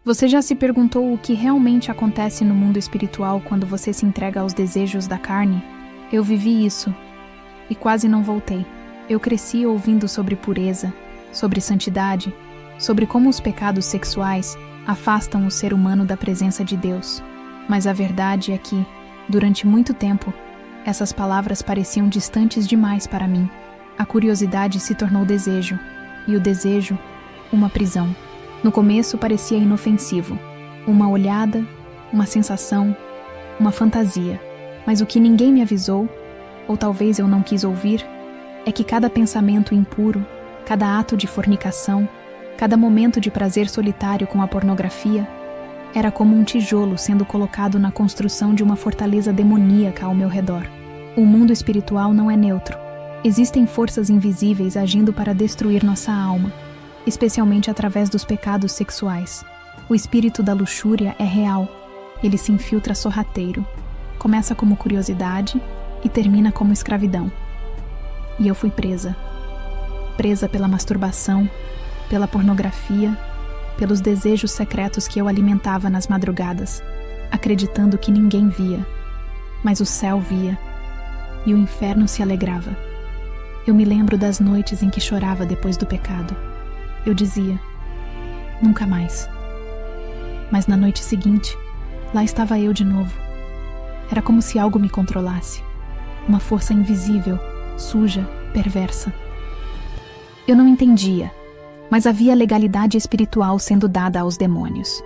Você já se perguntou o que realmente acontece no mundo espiritual quando você se entrega aos desejos da carne? Eu vivi isso e quase não voltei. Eu cresci ouvindo sobre pureza, sobre santidade, sobre como os pecados sexuais afastam o ser humano da presença de Deus. Mas a verdade é que, durante muito tempo, essas palavras pareciam distantes demais para mim. A curiosidade se tornou desejo, e o desejo, uma prisão. No começo parecia inofensivo, uma olhada, uma sensação, uma fantasia. Mas o que ninguém me avisou, ou talvez eu não quis ouvir, é que cada pensamento impuro, cada ato de fornicação, cada momento de prazer solitário com a pornografia, era como um tijolo sendo colocado na construção de uma fortaleza demoníaca ao meu redor. O mundo espiritual não é neutro. Existem forças invisíveis agindo para destruir nossa alma, especialmente através dos pecados sexuais. O espírito da luxúria é real. Ele se infiltra sorrateiro. Começa como curiosidade e termina como escravidão. E eu fui presa. Presa pela masturbação, pela pornografia, pelos desejos secretos que eu alimentava nas madrugadas, acreditando que ninguém via, mas o céu via, e o inferno se alegrava. Eu me lembro das noites em que chorava depois do pecado. Eu dizia, nunca mais. Mas na noite seguinte, lá estava eu de novo. Era como se algo me controlasse. Uma força invisível, suja, perversa. Eu não entendia, mas havia legalidade espiritual sendo dada aos demônios.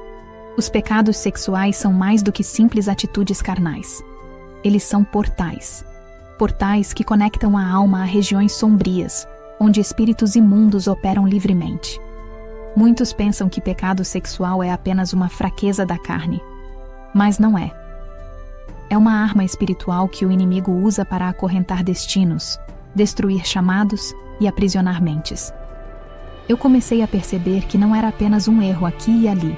Os pecados sexuais são mais do que simples atitudes carnais. Eles são portais. Portais que conectam a alma a regiões sombrias, onde espíritos imundos operam livremente. Muitos pensam que pecado sexual é apenas uma fraqueza da carne, mas não é. É uma arma espiritual que o inimigo usa para acorrentar destinos, destruir chamados e aprisionar mentes. Eu comecei a perceber que não era apenas um erro aqui e ali.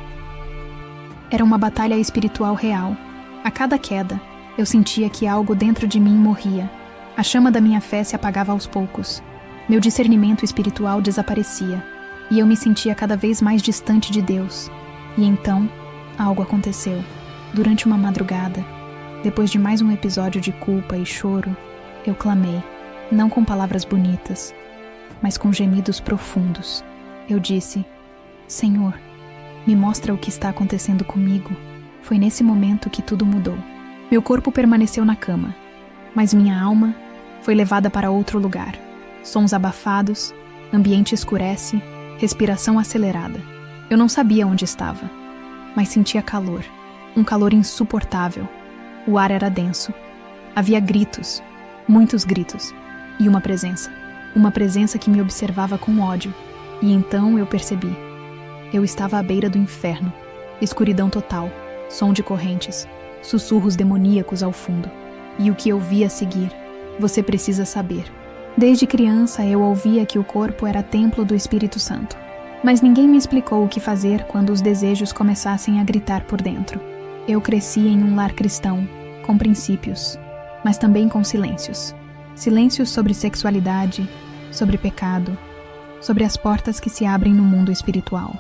Era uma batalha espiritual real. A cada queda, eu sentia que algo dentro de mim morria. A chama da minha fé se apagava aos poucos. Meu discernimento espiritual desaparecia, e eu me sentia cada vez mais distante de Deus. E então, algo aconteceu. Durante uma madrugada, depois de mais um episódio de culpa e choro, eu clamei, não com palavras bonitas, mas com gemidos profundos. Eu disse, Senhor, me mostra o que está acontecendo comigo. Foi nesse momento que tudo mudou. Meu corpo permaneceu na cama, mas minha alma foi levada para outro lugar. Sons abafados, ambiente escurece, respiração acelerada. Eu não sabia onde estava, mas sentia calor, um calor insuportável. O ar era denso. Havia gritos, muitos gritos, e uma presença que me observava com ódio. E então eu percebi. Eu estava à beira do inferno, escuridão total, som de correntes, sussurros demoníacos ao fundo. E o que eu vi a seguir, você precisa saber. Desde criança eu ouvia que o corpo era templo do Espírito Santo. Mas ninguém me explicou o que fazer quando os desejos começassem a gritar por dentro. Eu cresci em um lar cristão, com princípios, mas também com silêncios. Silêncios sobre sexualidade, sobre pecado, sobre as portas que se abrem no mundo espiritual.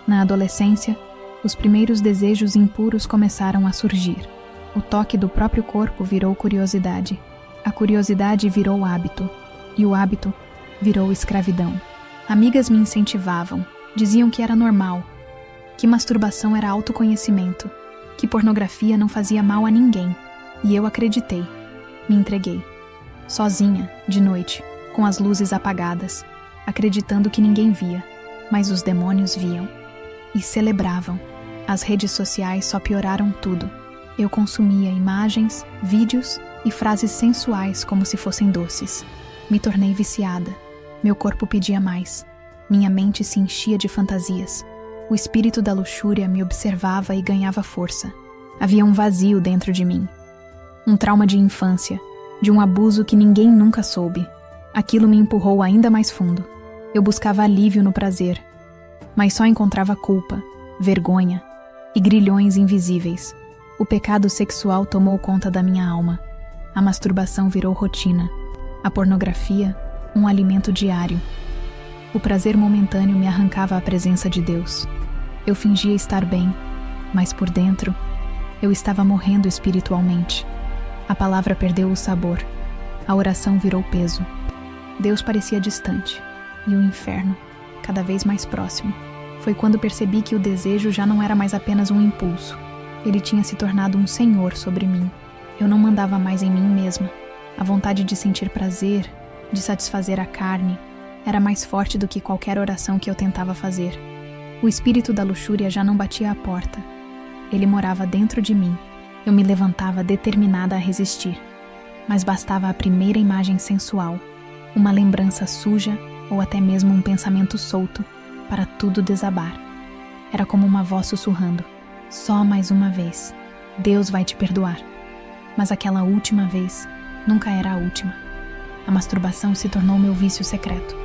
Na adolescência, os primeiros desejos impuros começaram a surgir. O toque do próprio corpo virou curiosidade. A curiosidade virou hábito. E o hábito virou escravidão. Amigas me incentivavam, diziam que era normal, que masturbação era autoconhecimento, que pornografia não fazia mal a ninguém. E eu acreditei. Me entreguei. Sozinha, de noite, com as luzes apagadas, acreditando que ninguém via, mas os demônios viam. E celebravam. As redes sociais só pioraram tudo. Eu consumia imagens, vídeos e frases sensuais como se fossem doces. Me tornei viciada. Meu corpo pedia mais. Minha mente se enchia de fantasias. O espírito da luxúria me observava e ganhava força. Havia um vazio dentro de mim. Um trauma de infância, de um abuso que ninguém nunca soube. Aquilo me empurrou ainda mais fundo. Eu buscava alívio no prazer, mas só encontrava culpa, vergonha e grilhões invisíveis. O pecado sexual tomou conta da minha alma. A masturbação virou rotina. A pornografia, um alimento diário. O prazer momentâneo me arrancava a presença de Deus. Eu fingia estar bem, mas por dentro, eu estava morrendo espiritualmente. A palavra perdeu o sabor. A oração virou peso. Deus parecia distante, e o inferno, cada vez mais próximo. Foi quando percebi que o desejo já não era mais apenas um impulso. Ele tinha se tornado um senhor sobre mim. Eu não mandava mais em mim mesma. A vontade de sentir prazer, de satisfazer a carne, era mais forte do que qualquer oração que eu tentava fazer. O espírito da luxúria já não batia à porta. Ele morava dentro de mim. Eu me levantava determinada a resistir. Mas bastava a primeira imagem sensual, uma lembrança suja ou até mesmo um pensamento solto, para tudo desabar. Era como uma voz sussurrando: só mais uma vez. Deus vai te perdoar. Mas aquela última vez nunca era a última. A masturbação se tornou meu vício secreto.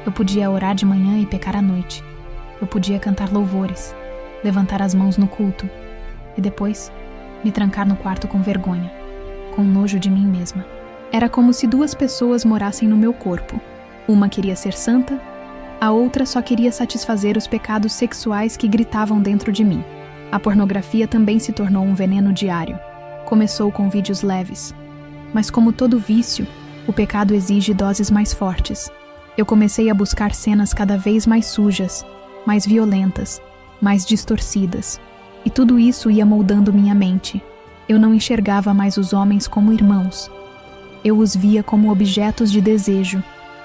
Eu podia orar de manhã e pecar à noite. Eu podia cantar louvores, levantar as mãos no culto e depois me trancar no quarto com vergonha, com nojo de mim mesma. Era como se duas pessoas morassem no meu corpo. Uma queria ser santa, a outra só queria satisfazer os pecados sexuais que gritavam dentro de mim. A pornografia também se tornou um veneno diário. Começou com vídeos leves, mas como todo vício, o pecado exige doses mais fortes. Eu comecei a buscar cenas cada vez mais sujas, mais violentas, mais distorcidas. E tudo isso ia moldando minha mente. Eu não enxergava mais os homens como irmãos. Eu os via como objetos de desejo.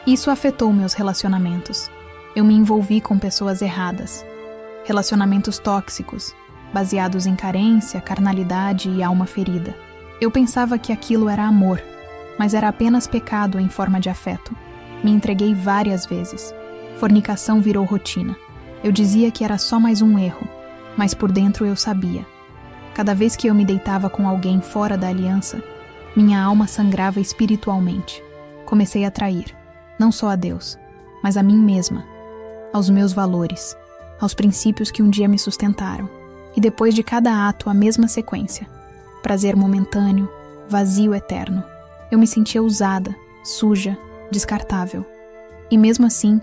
Isso afetou meus relacionamentos. Eu me envolvi com pessoas erradas. Relacionamentos tóxicos, baseados em carência, carnalidade e alma ferida. Eu pensava que aquilo era amor, mas era apenas pecado em forma de afeto. Me entreguei várias vezes. Fornicação virou rotina. Eu dizia que era só mais um erro, mas por dentro eu sabia. Cada vez que eu me deitava com alguém fora da aliança, minha alma sangrava espiritualmente. Comecei a trair, não só a Deus, mas a mim mesma, aos meus valores, aos princípios que um dia me sustentaram. E depois de cada ato, a mesma sequência. Prazer momentâneo, vazio eterno. Eu me sentia usada, suja, descartável. E mesmo assim,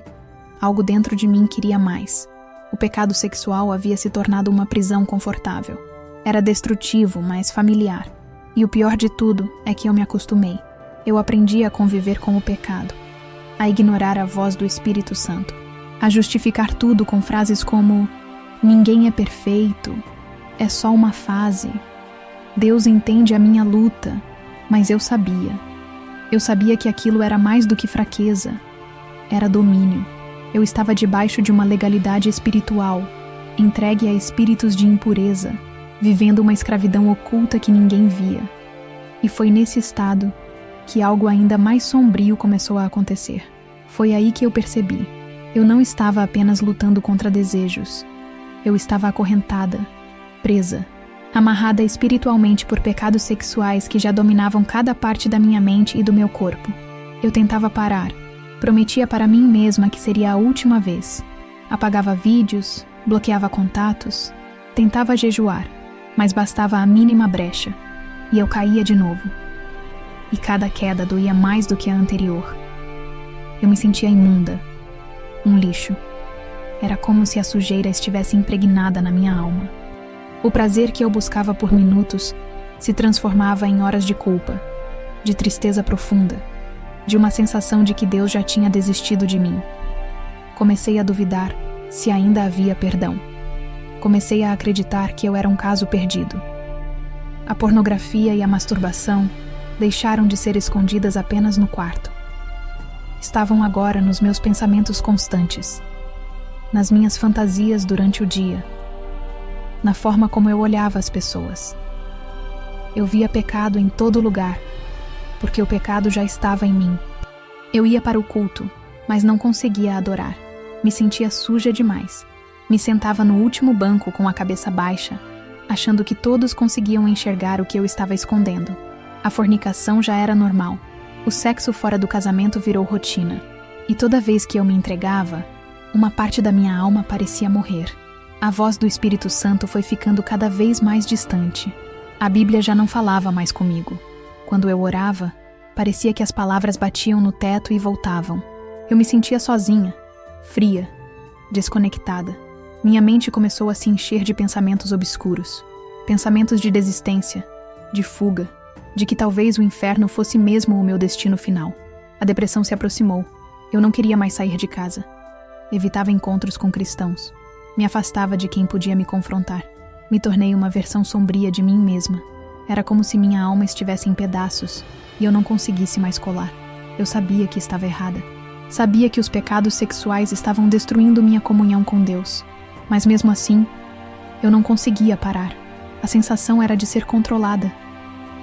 algo dentro de mim queria mais. O pecado sexual havia se tornado uma prisão confortável. Era destrutivo, mas familiar. E o pior de tudo é que eu me acostumei. Eu aprendi a conviver com o pecado, a ignorar a voz do Espírito Santo, a justificar tudo com frases como: ninguém é perfeito, é só uma fase. Deus entende a minha luta, mas eu sabia. Eu sabia que aquilo era mais do que fraqueza, era domínio. Eu estava debaixo de uma legalidade espiritual, entregue a espíritos de impureza, vivendo uma escravidão oculta que ninguém via. E foi nesse estado que algo ainda mais sombrio começou a acontecer. Foi aí que eu percebi. Eu não estava apenas lutando contra desejos. Eu estava acorrentada, presa, amarrada espiritualmente por pecados sexuais que já dominavam cada parte da minha mente e do meu corpo. Eu tentava parar. Prometia para mim mesma que seria a última vez. Apagava vídeos, bloqueava contatos, tentava jejuar, mas bastava a mínima brecha, e eu caía de novo. E cada queda doía mais do que a anterior. Eu me sentia imunda, um lixo. Era como se a sujeira estivesse impregnada na minha alma. O prazer que eu buscava por minutos se transformava em horas de culpa, de tristeza profunda, de uma sensação de que Deus já tinha desistido de mim. Comecei a duvidar se ainda havia perdão. Comecei a acreditar que eu era um caso perdido. A pornografia e a masturbação deixaram de ser escondidas apenas no quarto. Estavam agora nos meus pensamentos constantes, nas minhas fantasias durante o dia, na forma como eu olhava as pessoas. Eu via pecado em todo lugar, porque o pecado já estava em mim. Eu ia para o culto, mas não conseguia adorar. Me sentia suja demais. Me sentava no último banco com a cabeça baixa, achando que todos conseguiam enxergar o que eu estava escondendo. A fornicação já era normal. O sexo fora do casamento virou rotina. E toda vez que eu me entregava, uma parte da minha alma parecia morrer. A voz do Espírito Santo foi ficando cada vez mais distante. A Bíblia já não falava mais comigo. Quando eu orava, parecia que as palavras batiam no teto e voltavam. Eu me sentia sozinha, fria, desconectada. Minha mente começou a se encher de pensamentos obscuros. Pensamentos de desistência, de fuga, de que talvez o inferno fosse mesmo o meu destino final. A depressão se aproximou. Eu não queria mais sair de casa. Evitava encontros com cristãos. Me afastava de quem podia me confrontar. Me tornei uma versão sombria de mim mesma. Era como se minha alma estivesse em pedaços e eu não conseguisse mais colar. Eu sabia que estava errada. Sabia que os pecados sexuais estavam destruindo minha comunhão com Deus. Mas mesmo assim, eu não conseguia parar. A sensação era de ser controlada.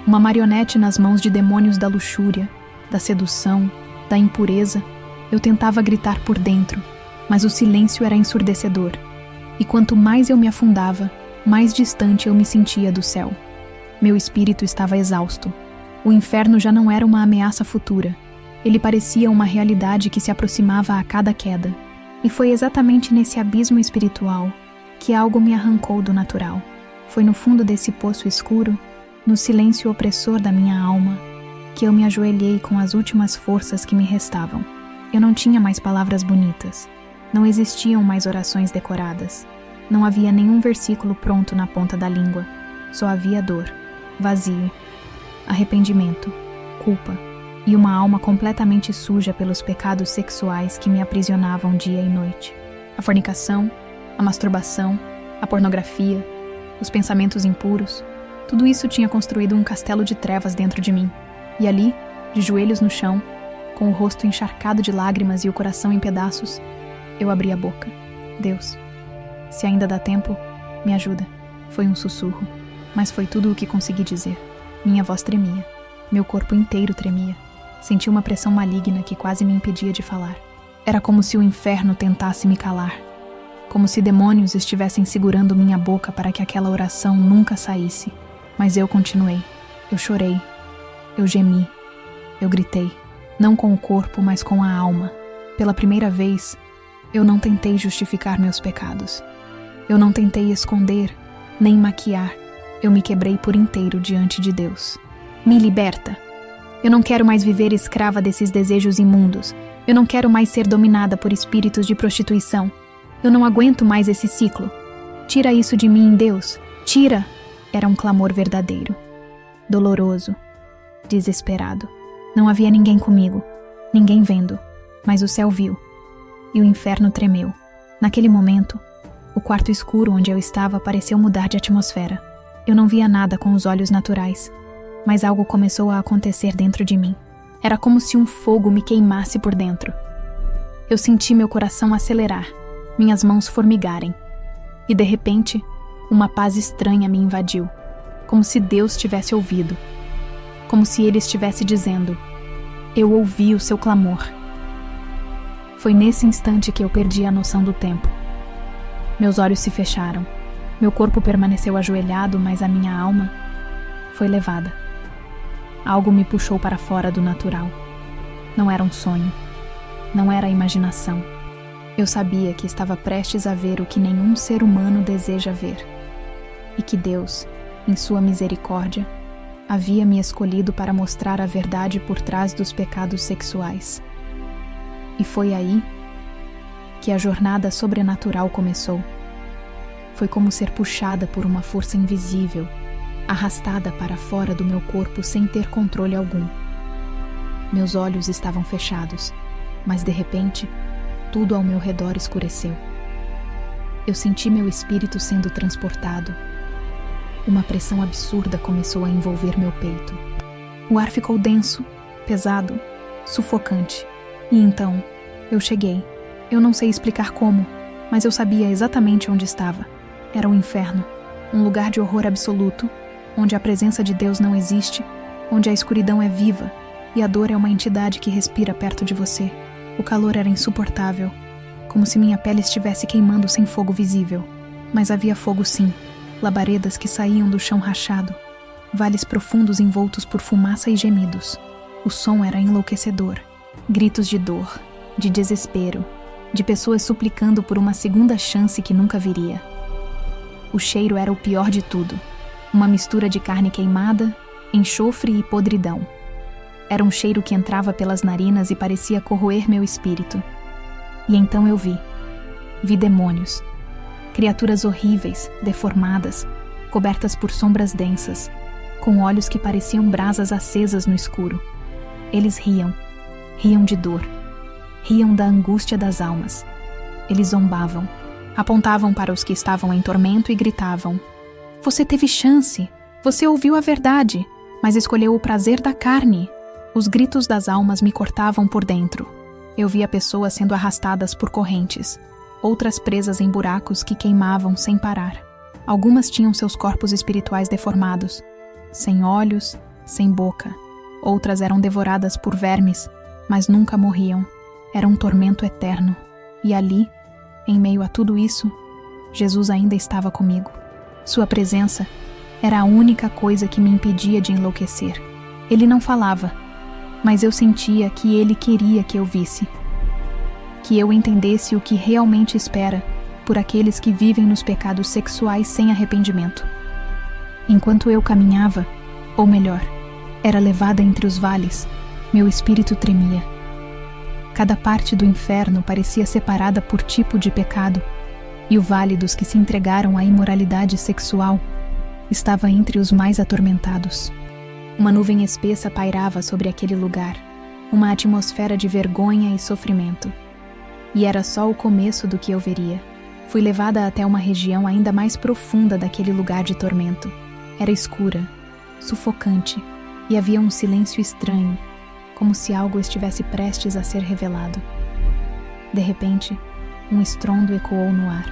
Uma marionete nas mãos de demônios da luxúria, da sedução, da impureza. Eu tentava gritar por dentro, mas o silêncio era ensurdecedor. E quanto mais eu me afundava, mais distante eu me sentia do céu. Meu espírito estava exausto. O inferno já não era uma ameaça futura. Ele parecia uma realidade que se aproximava a cada queda. E foi exatamente nesse abismo espiritual que algo me arrancou do natural. Foi no fundo desse poço escuro, no silêncio opressor da minha alma, que eu me ajoelhei com as últimas forças que me restavam. Eu não tinha mais palavras bonitas. Não existiam mais orações decoradas. Não havia nenhum versículo pronto na ponta da língua. Só havia dor, vazio, arrependimento, culpa e uma alma completamente suja pelos pecados sexuais que me aprisionavam dia e noite. A fornicação, a masturbação, a pornografia, os pensamentos impuros, tudo isso tinha construído um castelo de trevas dentro de mim. E ali, de joelhos no chão, com o rosto encharcado de lágrimas e o coração em pedaços, eu abri a boca. Deus, se ainda dá tempo, me ajuda. Foi um sussurro, mas foi tudo o que consegui dizer. Minha voz tremia. Meu corpo inteiro tremia. Senti uma pressão maligna que quase me impedia de falar. Era como se o inferno tentasse me calar. Como se demônios estivessem segurando minha boca para que aquela oração nunca saísse. Mas eu continuei. Eu chorei. Eu gemi. Eu gritei. Não com o corpo, mas com a alma. Pela primeira vez, eu não tentei justificar meus pecados. Eu não tentei esconder, nem maquiar. Eu me quebrei por inteiro diante de Deus. Me liberta! Eu não quero mais viver escrava desses desejos imundos. Eu não quero mais ser dominada por espíritos de prostituição. Eu não aguento mais esse ciclo. Tira isso de mim, Deus. Tira! Era um clamor verdadeiro. Doloroso. Desesperado. Não havia ninguém comigo. Ninguém vendo. Mas o céu viu. E o inferno tremeu. Naquele momento, o quarto escuro onde eu estava pareceu mudar de atmosfera. Eu não via nada com os olhos naturais. Mas algo começou a acontecer dentro de mim. Era como se um fogo me queimasse por dentro. Eu senti meu coração acelerar, minhas mãos formigarem. E de repente, uma paz estranha me invadiu, como se Deus tivesse ouvido. Como se Ele estivesse dizendo: eu ouvi o seu clamor. Foi nesse instante que eu perdi a noção do tempo. Meus olhos se fecharam. Meu corpo permaneceu ajoelhado, mas a minha alma foi levada. Algo me puxou para fora do natural. Não era um sonho. Não era a imaginação. Eu sabia que estava prestes a ver o que nenhum ser humano deseja ver. E que Deus, em sua misericórdia, havia me escolhido para mostrar a verdade por trás dos pecados sexuais. E foi aí que a jornada sobrenatural começou. Foi como ser puxada por uma força invisível, arrastada para fora do meu corpo sem ter controle algum. Meus olhos estavam fechados, mas de repente, tudo ao meu redor escureceu. Eu senti meu espírito sendo transportado. Uma pressão absurda começou a envolver meu peito. O ar ficou denso, pesado, sufocante. E então, eu cheguei. Eu não sei explicar como, mas eu sabia exatamente onde estava. Era o inferno, um lugar de horror absoluto, onde a presença de Deus não existe, onde a escuridão é viva e a dor é uma entidade que respira perto de você. O calor era insuportável, como se minha pele estivesse queimando sem fogo visível. Mas havia fogo sim, labaredas que saíam do chão rachado, vales profundos envoltos por fumaça e gemidos. O som era enlouquecedor, gritos de dor, de desespero, de pessoas suplicando por uma segunda chance que nunca viria. O cheiro era o pior de tudo. Uma mistura de carne queimada, enxofre e podridão. Era um cheiro que entrava pelas narinas e parecia corroer meu espírito. E então eu vi demônios. Criaturas horríveis, deformadas, cobertas por sombras densas, com olhos que pareciam brasas acesas no escuro. Eles riam de dor, riam da angústia das almas. Eles zombavam, apontavam para os que estavam em tormento e gritavam: "Você teve chance, você ouviu a verdade, mas escolheu o prazer da carne." Os gritos das almas me cortavam por dentro. Eu via pessoas sendo arrastadas por correntes, outras presas em buracos que queimavam sem parar. Algumas tinham seus corpos espirituais deformados, sem olhos, sem boca. Outras eram devoradas por vermes, mas nunca morriam. Era um tormento eterno. E ali, em meio a tudo isso, Jesus ainda estava comigo. Sua presença era a única coisa que me impedia de enlouquecer. Ele não falava, mas eu sentia que ele queria que eu visse, que eu entendesse o que realmente espera por aqueles que vivem nos pecados sexuais sem arrependimento. Enquanto eu caminhava, ou melhor, era levada entre os vales, meu espírito tremia. Cada parte do inferno parecia separada por tipo de pecado, e o vale dos que se entregaram à imoralidade sexual estava entre os mais atormentados. Uma nuvem espessa pairava sobre aquele lugar, uma atmosfera de vergonha e sofrimento. E era só o começo do que eu veria. Fui levada até uma região ainda mais profunda daquele lugar de tormento. Era escura, sufocante, e havia um silêncio estranho, como se algo estivesse prestes a ser revelado. De repente, um estrondo ecoou no ar,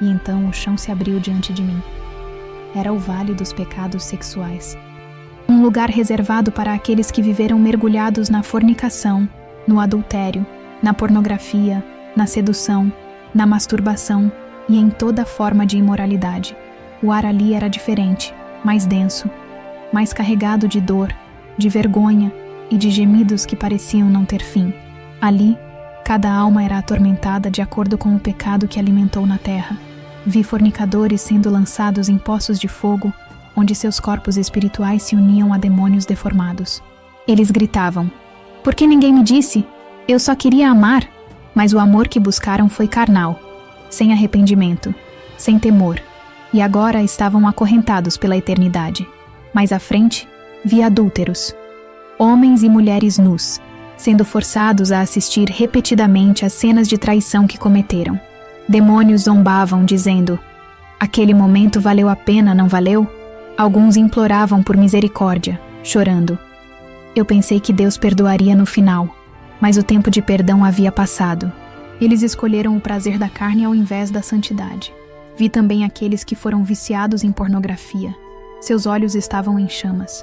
e então o chão se abriu diante de mim. Era o Vale dos Pecados Sexuais. Um lugar reservado para aqueles que viveram mergulhados na fornicação, no adultério, na pornografia, na sedução, na masturbação e em toda forma de imoralidade. O ar ali era diferente, mais denso, mais carregado de dor, de vergonha e de gemidos que pareciam não ter fim. Ali, cada alma era atormentada de acordo com o pecado que alimentou na terra. Vi fornicadores sendo lançados em poços de fogo, onde seus corpos espirituais se uniam a demônios deformados. Eles gritavam: "Por que ninguém me disse? Eu só queria amar." Mas o amor que buscaram foi carnal, sem arrependimento, sem temor, e agora estavam acorrentados pela eternidade. Mais à frente, vi adúlteros, homens e mulheres nus, sendo forçados a assistir repetidamente às cenas de traição que cometeram. Demônios zombavam, dizendo: "Aquele momento valeu a pena, não valeu?" Alguns imploravam por misericórdia, chorando. Eu pensei que Deus perdoaria no final, mas o tempo de perdão havia passado. Eles escolheram o prazer da carne ao invés da santidade. Vi também aqueles que foram viciados em pornografia. Seus olhos estavam em chamas.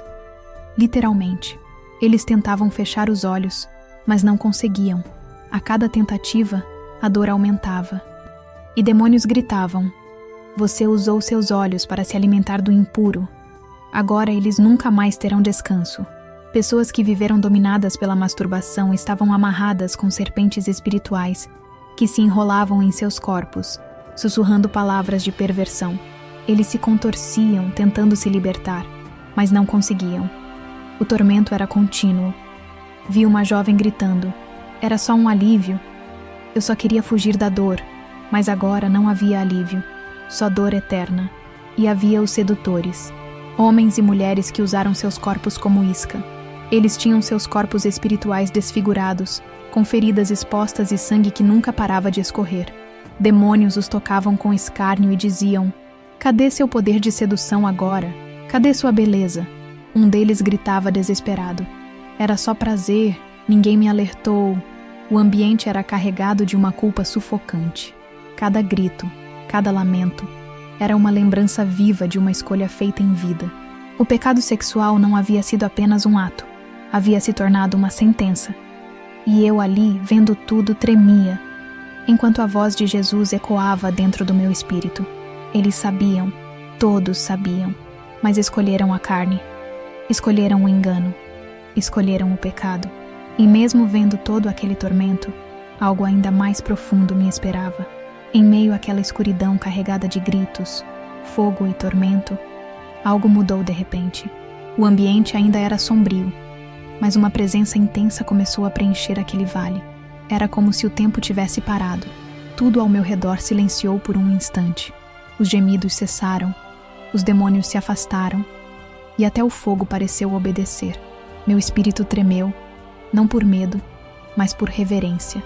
Literalmente, eles tentavam fechar os olhos, mas não conseguiam. A cada tentativa, a dor aumentava. E demônios gritavam: "Você usou seus olhos para se alimentar do impuro. Agora eles nunca mais terão descanso." Pessoas que viveram dominadas pela masturbação estavam amarradas com serpentes espirituais que se enrolavam em seus corpos, sussurrando palavras de perversão. Eles se contorciam, tentando se libertar, mas não conseguiam. O tormento era contínuo. Vi uma jovem gritando: "Era só um alívio. Eu só queria fugir da dor." Mas agora não havia alívio, só dor eterna. E havia os sedutores, homens e mulheres que usaram seus corpos como isca. Eles tinham seus corpos espirituais desfigurados, com feridas expostas e sangue que nunca parava de escorrer. Demônios os tocavam com escárnio e diziam: "Cadê seu poder de sedução agora? Cadê sua beleza?" Um deles gritava desesperado: "Era só prazer, ninguém me alertou." O ambiente era carregado de uma culpa sufocante. Cada grito, cada lamento, era uma lembrança viva de uma escolha feita em vida. O pecado sexual não havia sido apenas um ato, havia se tornado uma sentença. E eu ali, vendo tudo, tremia, enquanto a voz de Jesus ecoava dentro do meu espírito. Eles sabiam, todos sabiam, mas escolheram a carne, escolheram o engano, escolheram o pecado. E mesmo vendo todo aquele tormento, algo ainda mais profundo me esperava. Em meio àquela escuridão carregada de gritos, fogo e tormento, algo mudou de repente. O ambiente ainda era sombrio, mas uma presença intensa começou a preencher aquele vale. Era como se o tempo tivesse parado. Tudo ao meu redor silenciou por um instante. Os gemidos cessaram, os demônios se afastaram, e até o fogo pareceu obedecer. Meu espírito tremeu, não por medo, mas por reverência.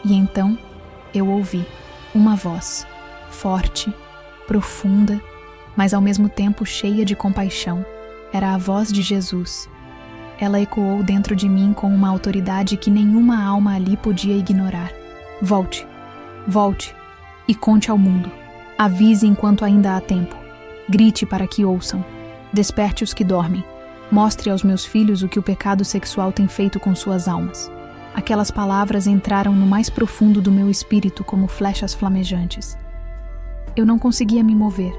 E então eu ouvi uma voz, forte, profunda, mas ao mesmo tempo cheia de compaixão. Era a voz de Jesus. Ela ecoou dentro de mim com uma autoridade que nenhuma alma ali podia ignorar. Volte, volte e conte ao mundo. Avise enquanto ainda há tempo. Grite para que ouçam. Desperte os que dormem. Mostre aos meus filhos o que o pecado sexual tem feito com suas almas. Aquelas palavras entraram no mais profundo do meu espírito como flechas flamejantes. Eu não conseguia me mover.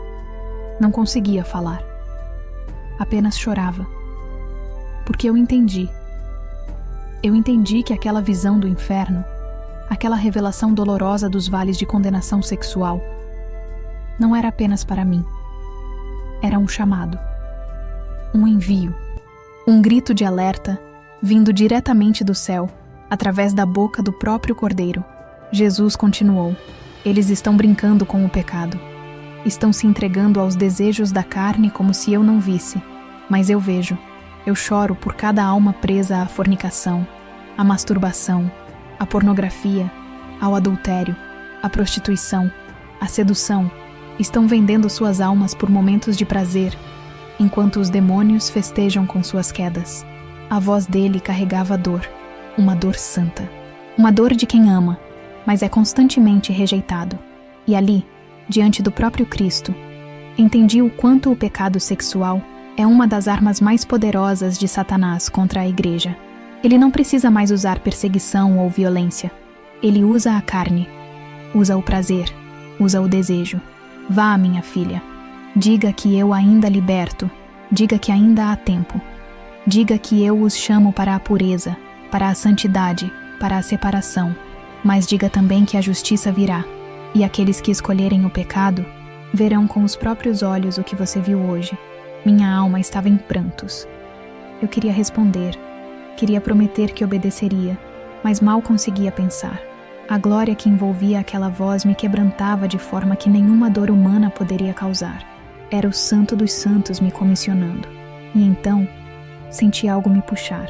Não conseguia falar. Apenas chorava. Porque eu entendi. Eu entendi que aquela visão do inferno, aquela revelação dolorosa dos vales de condenação sexual, não era apenas para mim. Era um chamado. Um envio. Um grito de alerta, vindo diretamente do céu, através da boca do próprio Cordeiro. Jesus continuou. Eles estão brincando com o pecado. Estão se entregando aos desejos da carne como se eu não visse. Mas eu vejo. Eu choro por cada alma presa à fornicação, à masturbação, à pornografia, ao adultério, à prostituição, à sedução. Estão vendendo suas almas por momentos de prazer, enquanto os demônios festejam com suas quedas. A voz dele carregava dor, uma dor santa. Uma dor de quem ama, mas é constantemente rejeitado. E ali, diante do próprio Cristo, entendi o quanto o pecado sexual é uma das armas mais poderosas de Satanás contra a igreja. Ele não precisa mais usar perseguição ou violência. Ele usa a carne, usa o prazer, usa o desejo. Vá, minha filha. Diga que eu ainda liberto. Diga que ainda há tempo. Diga que eu os chamo para a pureza, para a santidade, para a separação. Mas diga também que a justiça virá. E aqueles que escolherem o pecado verão com os próprios olhos o que você viu hoje. Minha alma estava em prantos. Eu queria responder. Queria prometer que obedeceria, mas mal conseguia pensar. A glória que envolvia aquela voz me quebrantava de forma que nenhuma dor humana poderia causar. Era o Santo dos Santos me comissionando. E então, senti algo me puxar,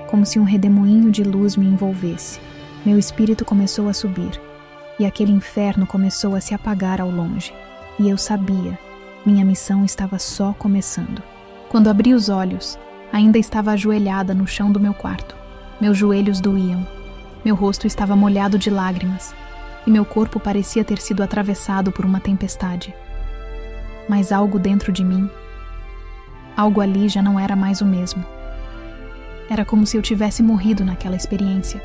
como se um redemoinho de luz me envolvesse. Meu espírito começou a subir, e aquele inferno começou a se apagar ao longe. E eu sabia, minha missão estava só começando. Quando abri os olhos, ainda estava ajoelhada no chão do meu quarto. Meus joelhos doíam. Meu rosto estava molhado de lágrimas, e meu corpo parecia ter sido atravessado por uma tempestade. Mas algo dentro de mim, algo ali já não era mais o mesmo. Era como se eu tivesse morrido naquela experiência,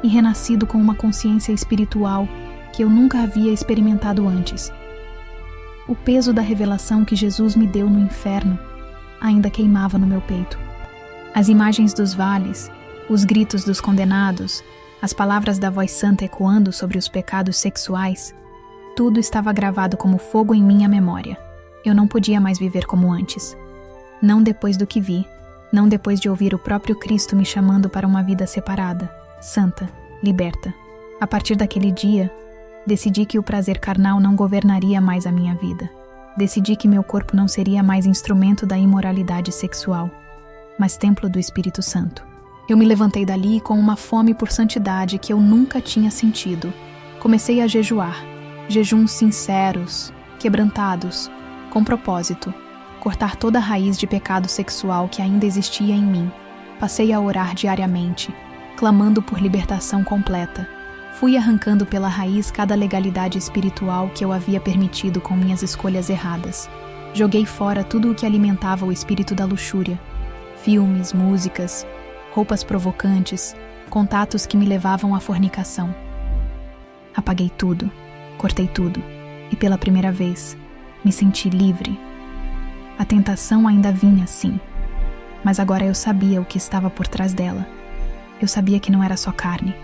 e renascido com uma consciência espiritual que eu nunca havia experimentado antes. O peso da revelação que Jesus me deu no inferno ainda queimava no meu peito. As imagens dos vales, os gritos dos condenados, as palavras da voz santa ecoando sobre os pecados sexuais, tudo estava gravado como fogo em minha memória. Eu não podia mais viver como antes. Não depois do que vi, não depois de ouvir o próprio Cristo me chamando para uma vida separada, santa, liberta. A partir daquele dia, decidi que o prazer carnal não governaria mais a minha vida. Decidi que meu corpo não seria mais instrumento da imoralidade sexual, mas templo do Espírito Santo. Eu me levantei dali com uma fome por santidade que eu nunca tinha sentido. Comecei a jejuar, jejuns sinceros, quebrantados, com propósito, cortar toda a raiz de pecado sexual que ainda existia em mim. Passei a orar diariamente, clamando por libertação completa. Fui arrancando pela raiz cada legalidade espiritual que eu havia permitido com minhas escolhas erradas. Joguei fora tudo o que alimentava o espírito da luxúria. Filmes, músicas, roupas provocantes, contatos que me levavam à fornicação. Apaguei tudo, cortei tudo, e pela primeira vez, me senti livre. A tentação ainda vinha, sim, mas agora eu sabia o que estava por trás dela. Eu sabia que não era só carne,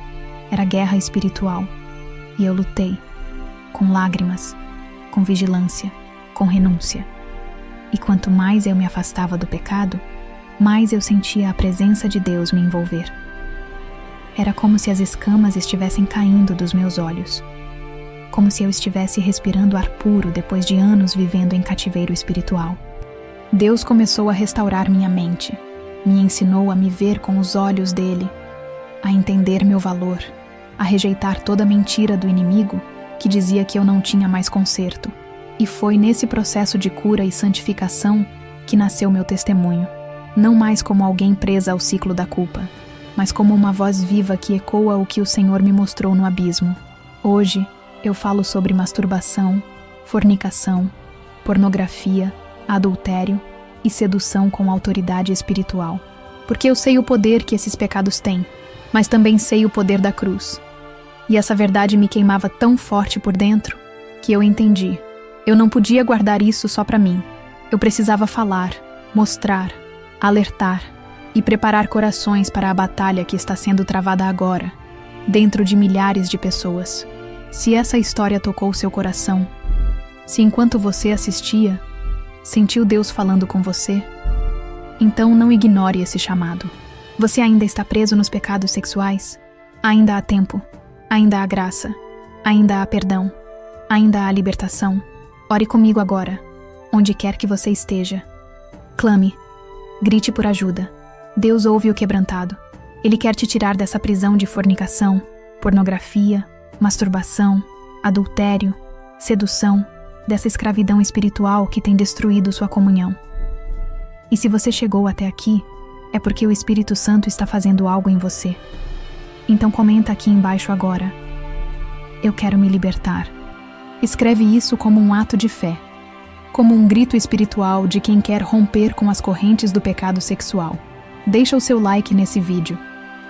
era guerra espiritual, e eu lutei, com lágrimas, com vigilância, com renúncia. E quanto mais eu me afastava do pecado, mais eu sentia a presença de Deus me envolver. Era como se as escamas estivessem caindo dos meus olhos. como se eu estivesse respirando ar puro depois de anos vivendo em cativeiro espiritual. Deus começou a restaurar minha mente, me ensinou a me ver com os olhos dele, a entender meu valor, a rejeitar toda mentira do inimigo que dizia que eu não tinha mais conserto. E foi nesse processo de cura e santificação que nasceu meu testemunho, não mais como alguém presa ao ciclo da culpa, mas como uma voz viva que ecoa o que o Senhor me mostrou no abismo. Hoje, eu falo sobre masturbação, fornicação, pornografia, adultério e sedução com autoridade espiritual. Porque eu sei o poder que esses pecados têm, mas também sei o poder da cruz. E essa verdade me queimava tão forte por dentro que eu entendi. Eu não podia guardar isso só para mim. Eu precisava falar, mostrar, alertar e preparar corações para a batalha que está sendo travada agora, dentro de milhares de pessoas. Se essa história tocou seu coração, se enquanto você assistia, sentiu Deus falando com você, então não ignore esse chamado. Você ainda está preso nos pecados sexuais? Ainda há tempo, ainda há graça, ainda há perdão, ainda há libertação. Ore comigo agora, onde quer que você esteja. Clame, grite por ajuda. Deus ouve o quebrantado. Ele quer te tirar dessa prisão de fornicação, pornografia, masturbação, adultério, sedução, dessa escravidão espiritual que tem destruído sua comunhão. E se você chegou até aqui, é porque o Espírito Santo está fazendo algo em você. Então comenta aqui embaixo agora: eu quero me libertar. Escreve isso como um ato de fé, como um grito espiritual de quem quer romper com as correntes do pecado sexual. Deixa o seu like nesse vídeo.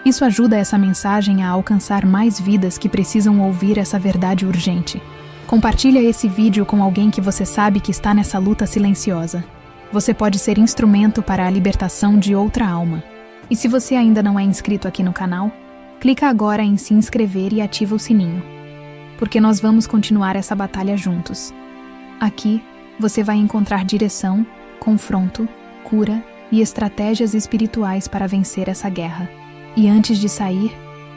Isso ajuda essa mensagem a alcançar mais vidas que precisam ouvir essa verdade urgente. Compartilha esse vídeo com alguém que você sabe que está nessa luta silenciosa. Você pode ser instrumento para a libertação de outra alma. E se você ainda não é inscrito aqui no canal, clica agora em se inscrever e ativa o sininho, porque nós vamos continuar essa batalha juntos. Aqui, você vai encontrar direção, confronto, cura e estratégias espirituais para vencer essa guerra. E antes de sair,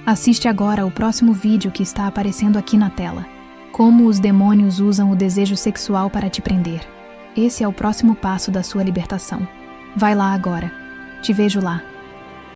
assiste agora o próximo vídeo que está aparecendo aqui na tela. Como os demônios usam o desejo sexual para te prender. Esse é o próximo passo da sua libertação. Vai lá agora. Te vejo lá.